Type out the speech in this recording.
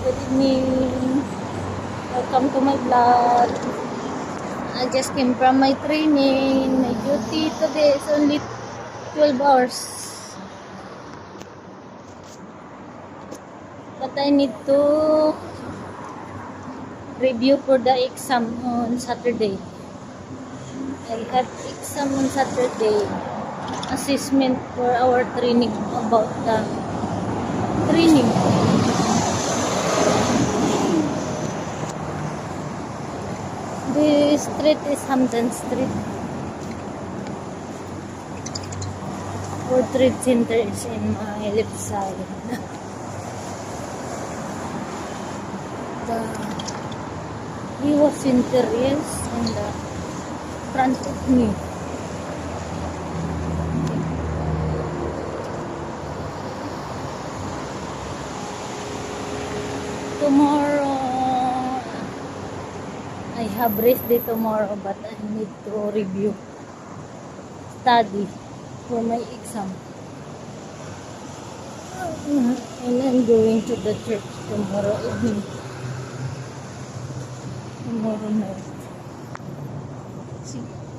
Good evening. Welcome to my vlog. I just came from my training. My duty today is only 12 hours. But I need to review for the exam on Saturday. I have exam on Saturday. Assessment for our training about the training. The street is Hampton Street. World Trade Center is in my left side. The Vivo Center is in the front of me. Tomorrow, I have rest day tomorrow, but I need to review, study for my exam. And I'm going to the church tomorrow evening. Tomorrow night. See.